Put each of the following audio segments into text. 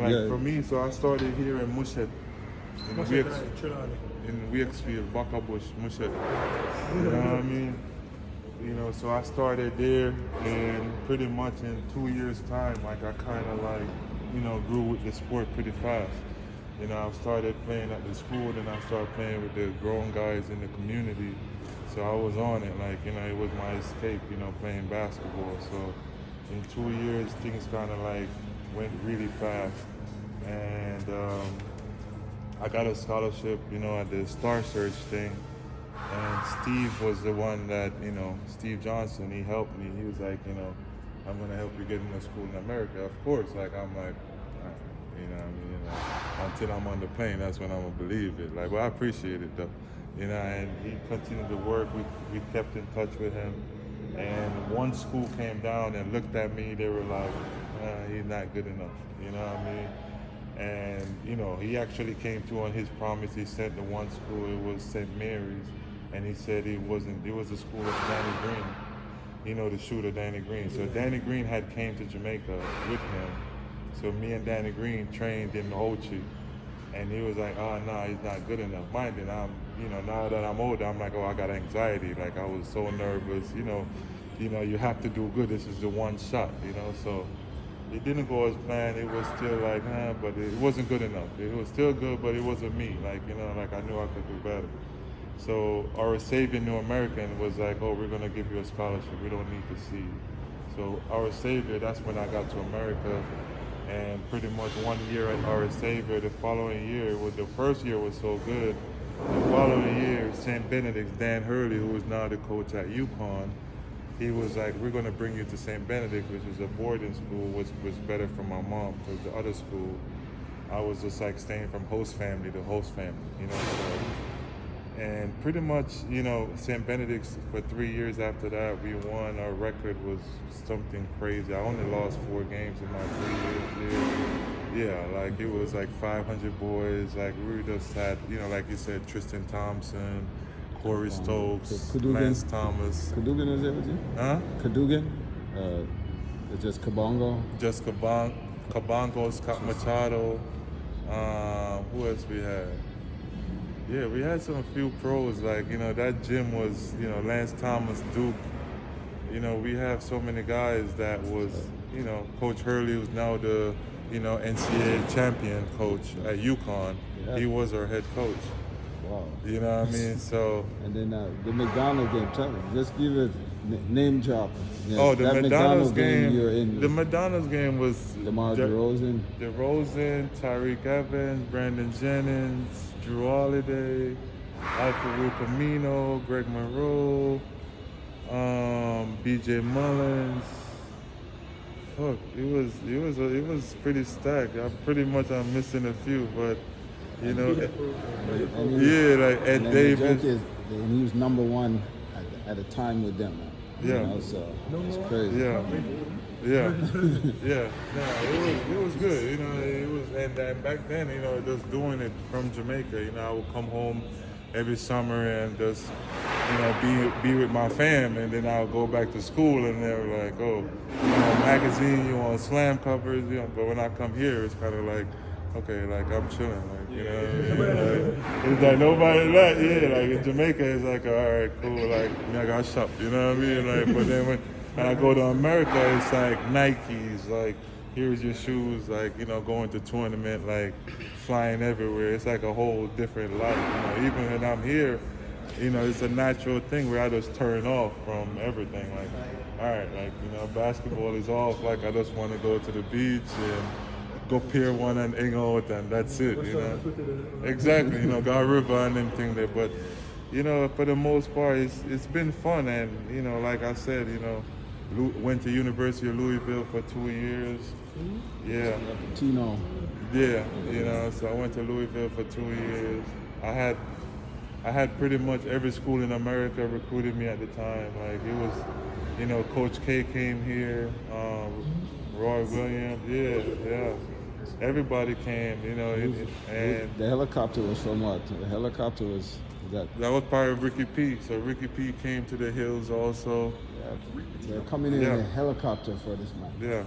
Like Yeah. for me, so I started here in Mushet, in Wieksfield, Buckabush, Mushet. You know what I mean? You know, so I started there, and pretty much in 2 years' time, like I kind of like, you know, grew with the sport pretty fast. You know, I started playing at the school, then I started playing with the grown guys in the community. So I was on it, like, you know, it was my escape, you know, playing basketball. So in 2 years, things kind of like went really fast. And I got a scholarship, you know, at the Star Search thing. And Steve was the one that, you know, Steve Johnson, he helped me. He was like, you know, I'm going to help you get into school in America. Of course, like, I'm like, you know what I mean? Like, until I'm on the plane, that's when I'm going to believe it. Like, well, I appreciate it, though. You know, and he continued to work. We kept in touch with him. And one school came down and looked at me. They were like, he's not good enough. You know what I mean? And, you know, he actually came through on his promise. He sent to one school, it was St. Mary's. And he said it was a school of Danny Green. You know, the shooter, Danny Green. So Danny Green had came to Jamaica with him. So me and Danny Green trained in Ochi. And he was like, oh, no, he's not good enough. Mind you, you know, now that I'm older, I'm like, oh, I got anxiety. Like, I was so nervous, you know, you have to do good. This is the one shot, you know. So it didn't go as planned. It was still like, but it wasn't good enough. It was still good, but it wasn't me. Like, you know, like I knew I could do better. So our Savior New American was like, oh, we're going to give you a scholarship. We don't need to see you. So our Savior, that's when I got to America. And pretty much 1 year at our Savior, the following year, the first year was so good. The following year, St. Benedict's, Dan Hurley, who is now the coach at UConn, he was like, we're going to bring you to St. Benedict, which is a boarding school, which was better for my mom, because the other school, I was just like staying from host family to host family, you know. So, and pretty much, you know, St. Benedict's for 3 years after that, we won. Our record was something crazy. I only lost 4 games in my 3 years there. Yeah, like it was like 500 boys. Like we just had, you know, like you said, Tristan Thompson, Corey Stokes, Lance Thomas. Cadogan was there with you? Huh? Cadogan? Just Kabongo? Just Kabongo, Scott Machado. Who else we had? Yeah, we had some few pros. Like, you know, that gym was, you know, Lance Thomas, Duke. You know, we have so many guys that was, you know, Coach Hurley, who's now the, you know, NCAA champion coach at UConn. Yeah. He was our head coach. Wow. You know what I mean? So. And then the McDonald's game, tell me, just give it name drop. You know, the McDonald's game. You're in. The McDonald's game was DeMar DeRozan. DeRozan, Tyreek Evans, Brandon Jennings, Drew Holiday, Alfred Camino, Greg Monroe, B.J. Mullins. Fuck, it was pretty stacked. I'm missing a few, but you know, like Ed Davis. And he was number one at a time with them. Yeah. You know, so it's crazy. Yeah. Yeah. Yeah. No, it was good. You know, it was, and back then, you know, just doing it from Jamaica, you know, I would come home every summer and just, you know, be with my fam, and then I'll go back to school, and they were like, oh, you know, magazine, you want slam covers, you know, but when I come here, it's kind of like, okay, like I'm chilling, like, you know, it's like nobody like, like in Jamaica, it's like, all right, cool, like, I got shop, you know what I mean, like, but then when I go to America, it's like Nikes, like, here's your shoes, like, you know, going to tournament, like, flying everywhere, it's like a whole different life, you know, even when I'm here, you know, it's a natural thing where I just turn off from everything, like, all right, like, you know, basketball is off, like, I just want to go to the beach and go Pier 1 and hang out, and that's it, you know. Exactly, you know, God River and them thing there. But, you know, for the most part, it's been fun. And, you know, like I said, you know, went to University of Louisville for 2 years. Yeah. Tino. Yeah, you know, so I went to Louisville for 2 years. I had pretty much every school in America recruited me at the time. Like, it was, you know, Coach K came here, Roy Williams, yeah. Everybody came, you know, and the helicopter was from what? The helicopter was That was part of Ricky P. So Ricky P came to the Hills also. They're coming in a helicopter for this man. Yeah,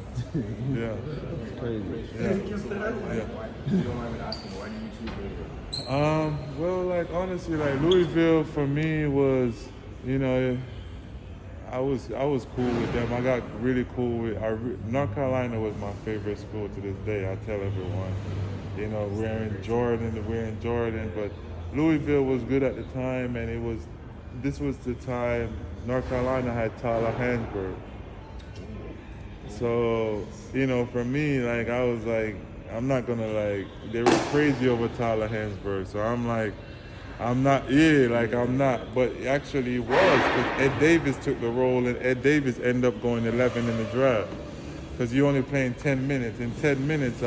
yeah. It's crazy. Yeah. You don't mind me asking, why do you choose Louisville? Well, like honestly, like Louisville for me was, you know, I was cool with them. I got really cool with. North Carolina was my favorite school to this day. I tell everyone, you know, we're in Jordan, but Louisville was good at the time, and this was the time North Carolina had Tyler Hansberg. So, you know, for me, like I was like, I'm not gonna like. They were crazy over Tyler Hansberg, so I'm like. I'm not, but actually it was, because Ed Davis took the role, and Ed Davis ended up going 11 in the draft, because you're only playing 10 minutes. In 10 minutes,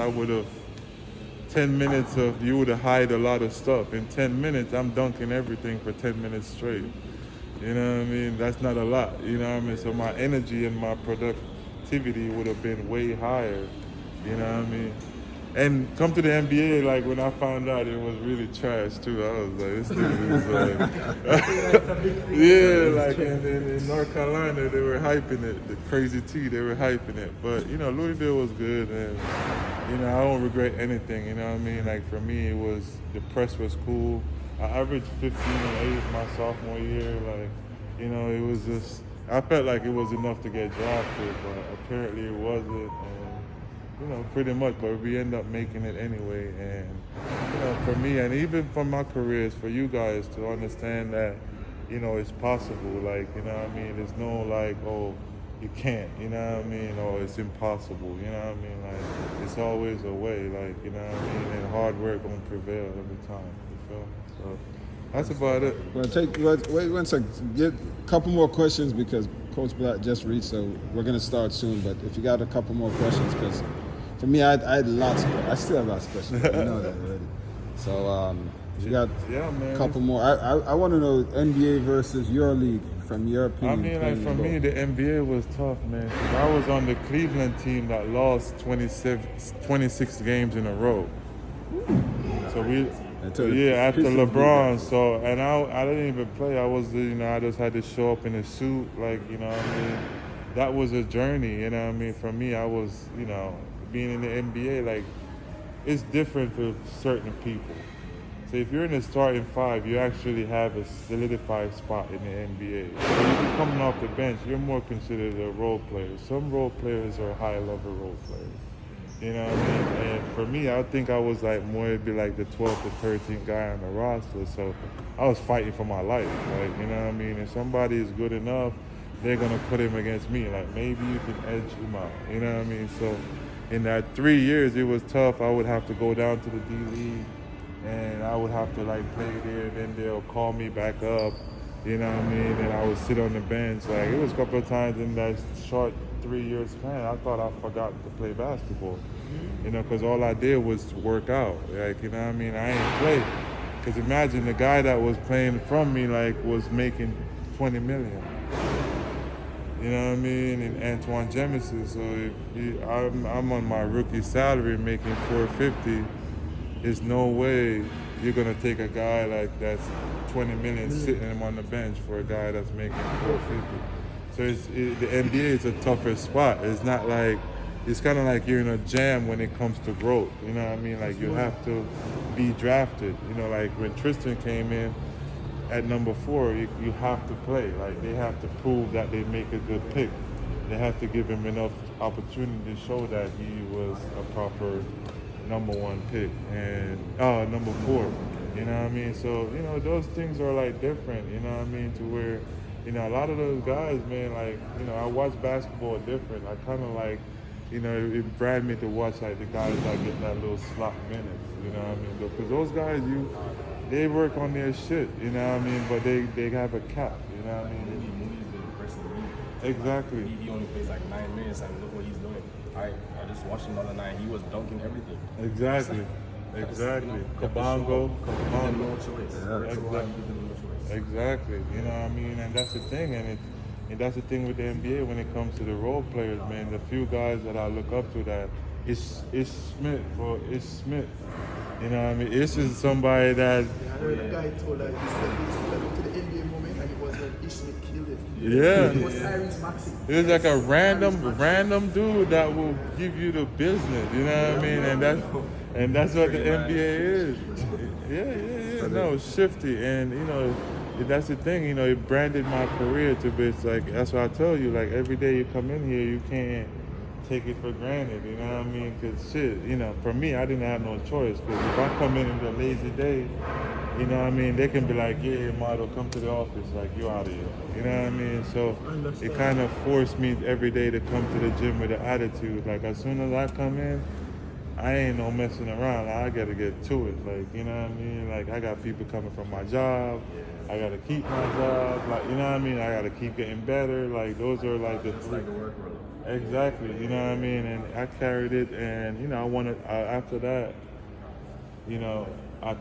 you would have hide a lot of stuff. In 10 minutes, I'm dunking everything for 10 minutes straight. You know what I mean? That's not a lot, you know what I mean? So my energy and my productivity would have been way higher, you know what I mean? And come to the NBA, like when I found out it was really trash too, I was like, this dude is like, yeah, like in North Carolina, they were hyping it, the Crazy T, they were hyping it. But, you know, Louisville was good, and, you know, I don't regret anything, you know what I mean? Like for me, the press was cool. I averaged 15 and 8 my sophomore year, like, you know, it was just, I felt like it was enough to get drafted, but apparently it wasn't. You know, pretty much, but we end up making it anyway. And, you know, for me, and even for my careers, for you guys to understand that, you know, it's possible. Like, you know what I mean? There's no like, oh, you can't, you know what I mean? Or it's impossible, you know what I mean? Like, it's always a way, like, you know what I mean? And hard work gonna prevail every time, you feel? So that's about it. Well, wait 1 second. Get a couple more questions because Coach Black just reached, so we're gonna start soon. But if you got a couple more questions, because for me, I had lots of questions. I still have lots of questions. You know that already. So you got a couple more. I want to know NBA versus EuroLeague from your opinion. I mean, like for me, the NBA was tough, man. 'Cause I was on the Cleveland team that lost 26 games in a row. So after LeBron. So, and I didn't even play. I just had to show up in a suit, like, you know what I mean? That was a journey, you know what I mean? For me, I was, you know, being in the NBA, like, it's different for certain people. So if you're in the starting five, you actually have a solidified spot in the NBA. So if you're coming off the bench, you're more considered a role player. Some role players are high-level role players. You know what I mean? And for me, I think I was like more be like the 12th or 13th guy on the roster. So I was fighting for my life. Like, you know what I mean? If somebody is good enough, they're gonna put him against me. Like, maybe you can edge him out. You know what I mean? So in that 3 years, it was tough. I would have to go down to the D League, and I would have to like play there. Then they'll call me back up. You know what I mean? And I would sit on the bench. Like, it was a couple of times in that short 3 years span, I thought I forgot to play basketball. You know, because all I did was work out. Like, you know what I mean? I ain't play. Because imagine the guy that was playing from me, like, was making $20 million. You know what I mean? And Antoine Jemison. So if I'm on my rookie salary making $450, there's no way you're gonna take a guy like that's $20 million sitting him on the bench for a guy that's making $450. So the NBA is a tougher spot. It's not like, it's kind of like you're in a jam when it comes to growth. You know what I mean? Like, you have to be drafted. You know, like when Tristan came in at number 4, you have to play. Like, they have to prove that they make a good pick. They have to give him enough opportunity to show that he was a proper number 1 pick and number 4. You know what I mean? So, you know, those things are like different. You know what I mean? To where, you know, a lot of those guys, man, like, you know, I watch basketball different. I kind of like, you know, it brand me to watch like the guys that get that little slot minutes. You know what I mean? Because those guys, they work on their shit. You know what I mean? But they have a cap. You know what I mean? Exactly. He only plays like 9 minutes, and look what he's doing. I just watched him the other night. He was dunking everything. Exactly. Exactly. Kabongo. No choice. Exactly. You know what I mean? And that's the thing. And that's the thing with the NBA when it comes to the role players, man. The few guys that I look up to, that it's Smith. You know what I mean? This is somebody that, I heard a guy told that he stepped up to the NBA moment and it was when Ishmael killed him. yeah. It was Tyrese Maxey. It's like a Tyrese Maxey. random dude that will give you the business. You know what I mean? And that's what the NBA is. Yeah. No, it's shifty, and you know, that's the thing. You know, it branded my career to be. It's like that's what I tell you. Like every day you come in here, you can't take it for granted. You know what I mean? Because shit, you know, for me, I didn't have no choice. Because if I come in a lazy day, you know what I mean, they can be like, yeah, model, come to the office, like, you out of here. You know what I mean? So it kind of forced me every day to come to the gym with an attitude. Like, as soon as I come in, I ain't no messing around. I got to get to it. Like, you know what I mean? Like, I got people coming from my job. I got to keep my job. Like, you know what I mean? I got to keep getting better. Like, those are like the It's like the work role. Exactly, you know what I mean? And I carried it, and, you know, after that, you know, I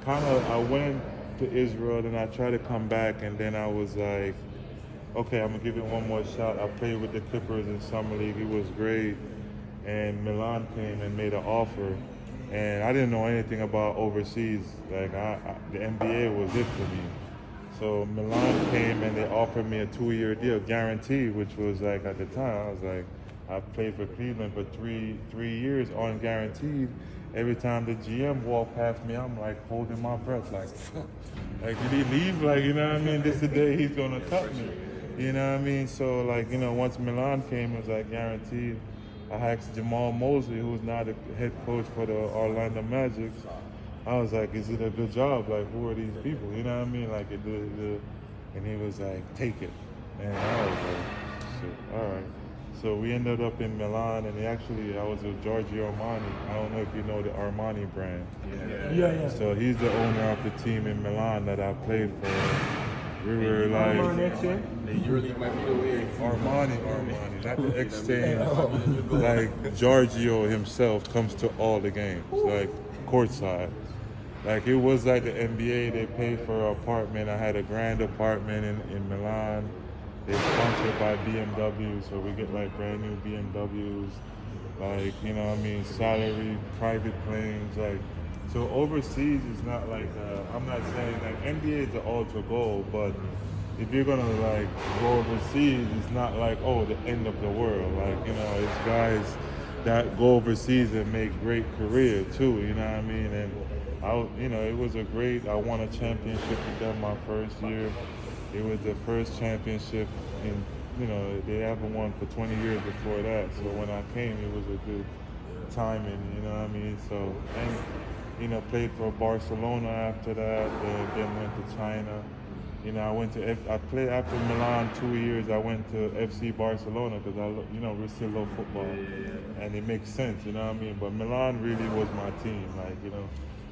went to Israel, then I tried to come back, and then I was like, okay, I'm going to give it one more shot. I played with the Clippers in Summer League. It was great. And Milan came and made an offer, and I didn't know anything about overseas. Like, the NBA was it for me. So Milan came and they offered me a 2-year deal, guaranteed, which was like, at the time, I was like, I played for Cleveland for three years on guaranteed. Every time the GM walked past me, I'm like holding my breath, like, fuck. Like, did he leave? Like, you know what I mean? This is the day he's gonna cut me. You know what I mean? So, like, you know, once Milan came, it was like guaranteed. I asked Jamal Mosley, who's now the head coach for the Orlando Magic. I was like, is it a good job? Like, who are these people? You know what I mean? Like, and he was like, take it. And I was like, shit, all right. So we ended up in Milan, and I was with Giorgio Armani. I don't know if you know the Armani brand. Yeah. So he's the owner of the team in Milan that I played for. We were like, The EuroLeague might be the way. Armani, not the exchange. Like, Giorgio himself comes to all the games, like courtside. Like, it was like the NBA. They paid for an apartment. I had a grand apartment in Milan. They're sponsored by BMW, so we get like brand new BMWs, like, you know what I mean, salary, private planes, like, so overseas is not like, I'm not saying like NBA is the ultra goal, but if you're gonna like go overseas, it's not like, oh, the end of the world. Like, you know, it's guys that go overseas and make great career too, you know what I mean? And you know, it was I won a championship with them my first year. It was the first championship in, you know, they haven't won for 20 years before that. So when I came, it was a good timing, you know what I mean? So, and, you know, played for Barcelona after that, then went to China. You know, I played after Milan 2 years. I went to FC Barcelona because you know, we still love football. And it makes sense, you know what I mean? But Milan really was my team. Like, you know,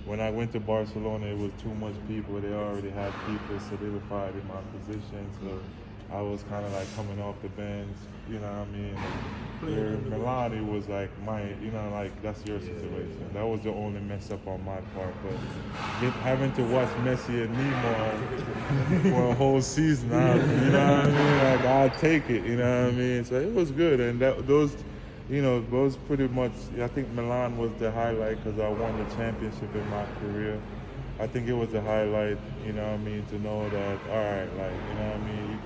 when I went to Barcelona, it was too much people. They already had people solidified in my position, so I was kind of like coming off the bench, you know what I mean? Where Milan, it was like you know, like, that's your situation. That was the only mess up on my part, but having to watch Messi and Neymar for a whole season, you know what I mean? Like, I'll take it, you know what I mean? So it was good, and those pretty much, I think Milan was the highlight because I won the championship in my career. I think it was the highlight, you know what I mean, to know that, all right, like, you know what I mean,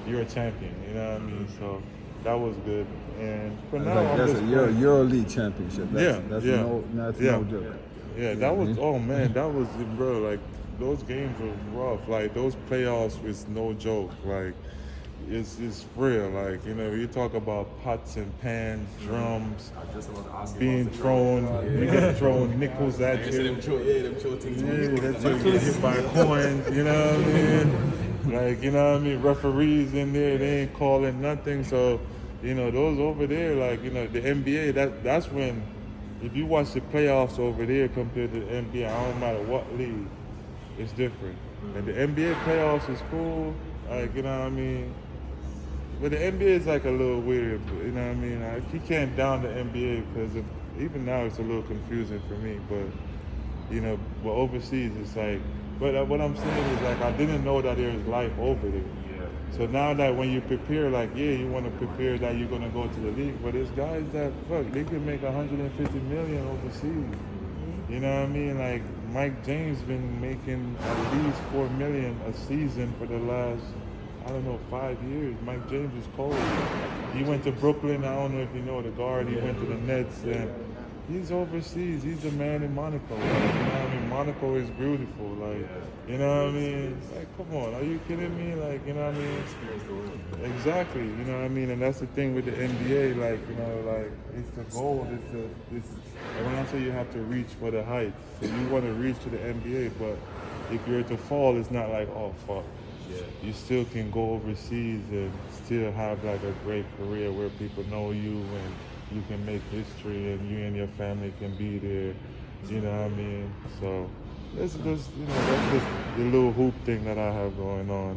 you're a champion, you know what I mean? So that was good. And for now, like, that's a EuroLeague championship. That's yeah. no joke. Yeah, that was, oh man, that was, bro, like, those games were rough. Like, those playoffs was no joke. Like, it's real. Like, you know, you talk about pots and pans, drums, being thrown, you get thrown nickels at you. Them throw things. That's you get hit by coins, you know what I mean? Like, you know what I mean? Referees in there, they ain't calling nothing. So, you know, those over there, like, you know, the NBA, that's when, if you watch the playoffs over there compared to the NBA, I don't matter what league, it's different. And the NBA playoffs is cool, like, you know what I mean? But the NBA is like a little weird, you know what I mean? You can't down the NBA because even now it's a little confusing for me, but, you know, but overseas it's like, but what I'm saying is, like, I didn't know that there's life over there. So now that when you prepare, like, yeah, you want to prepare that you're going to go to the league, but there's guys that, fuck, they can make $150 million overseas. You You know what I mean? Like Mike James been making at least $4 million a season for the last, I don't know, 5 years. Mike James is cold. He went to Brooklyn. I don't know if you know the guard. He went to the Nets. And he's overseas. He's a man in Monaco. Like, you know what I mean? Monaco is beautiful. Like, you know what I mean? Like, come on, are you kidding me? Like, you know what I mean? Experience the world. Exactly, you know what I mean, and that's the thing with the NBA. Like, you know, like it's the goal. It's when I say you have to reach for the heights, so you want to reach to the NBA, but if you're to fall, it's not like, oh fuck. Yeah. You still can go overseas and still have like a great career where people know you and you can make history and you and your family can be there. You know what I mean? So that's just, you know, that's just the little hoop thing that I have going on.